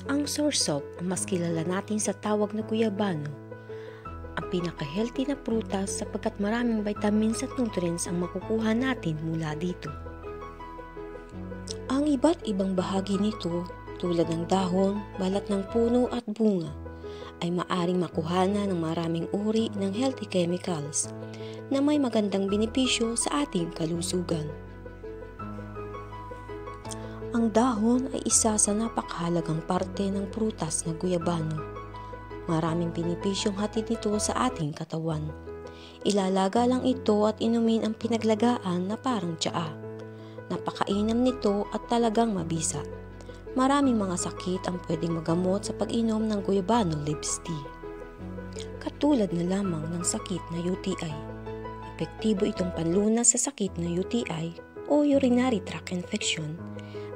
Ang soursop, mas kilala natin sa tawag na guyabano, ang pinaka-healthy na prutas sapagkat maraming vitamins at nutrients ang makukuha natin mula dito. Ang iba't ibang bahagi nito tulad ng dahon, balat ng puno at bunga ay maaring makuhana ng maraming uri ng healthy chemicals na may magandang benepisyo sa ating kalusugan. Ang dahon ay isa sa napakahalagang parte ng prutas na guyabano. Maraming benepisyong hatid nito sa ating katawan. Ilalaga lang ito at inumin ang pinaglagaan na parang tsaa. Napakainam nito at talagang mabisa. Maraming mga sakit ang pwedeng magamot sa pag-inom ng guyabano leaves tea. Katulad na lamang ng sakit na UTI. Epektibo itong panlunas sa sakit na UTI o urinary tract infection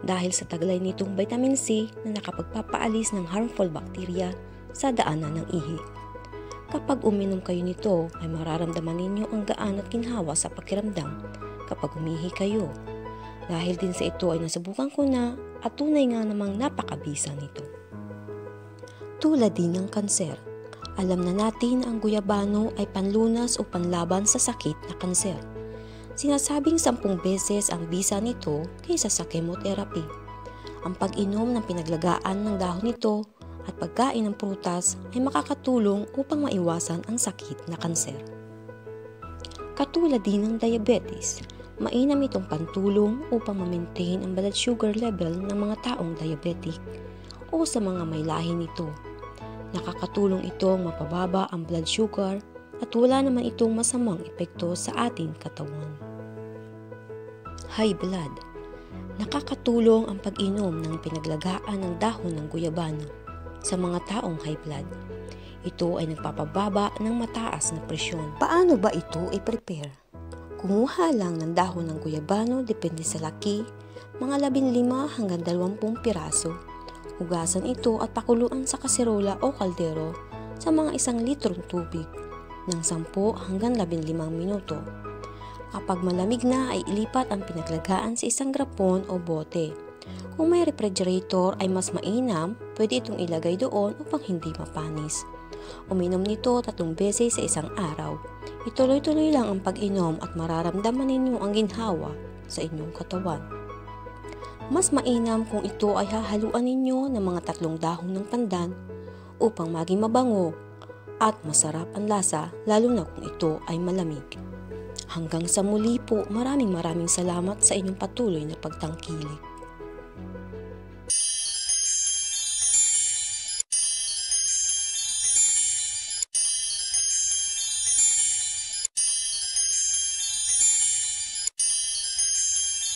dahil sa taglay nitong vitamin C na nakapagpapaalis ng harmful bacteria sa daanan ng ihi. Kapag uminom kayo nito ay mararamdaman ninyo ang gaan at ginhawa sa pakiramdam kapag umihi kayo. Dahil din sa ito ay nasubukan ko na at tunay nga namang napakabisa nito. Tulad din ng kanser, alam na natin na ang guyabano ay panlunas o panlaban sa sakit na kanser. Sinasabing 10 beses ang bisa nito kaysa sa chemotherapy. Ang pag-inom ng pinaglagaan ng dahon nito at pagkain ng prutas ay makakatulong upang maiwasan ang sakit na kanser. Katulad din ng diabetes, mainam itong pantulong upang ma-maintain ang blood sugar level ng mga taong diabetic o sa mga may lahi nito. Nakakatulong itong mapababa ang blood sugar at wala naman itong masamang epekto sa ating katawan. High blood. Nakakatulong ang pag-inom ng pinaglagaan ng dahon ng guyabano sa mga taong high blood. Ito ay nagpapababa ng mataas na presyon. Paano ba ito i-prepare? Kumuha lang ng dahon ng guyabano depende sa laki, mga 15 hanggang 20 piraso. Hugasan ito at pakuluan sa kaserola o kaldero sa mga 1 litrong tubig ng 10 hanggang 15 minuto. Kapag malamig na ay ilipat ang pinaglagaan sa isang grapon o bote. Kung may refrigerator ay mas mainam, pwede itong ilagay doon upang hindi mapanis. Uminom nito 3 beses sa isang araw. Ituloy-tuloy lang ang pag-inom at mararamdaman ninyo ang ginhawa sa inyong katawan. Mas mainam kung ito ay hahaluan ninyo ng mga 3 dahon ng pandan upang maging mabango at masarap ang lasa lalo na kung ito ay malamig. Hanggang sa muli po, maraming salamat sa inyong patuloy na pagtangkilik.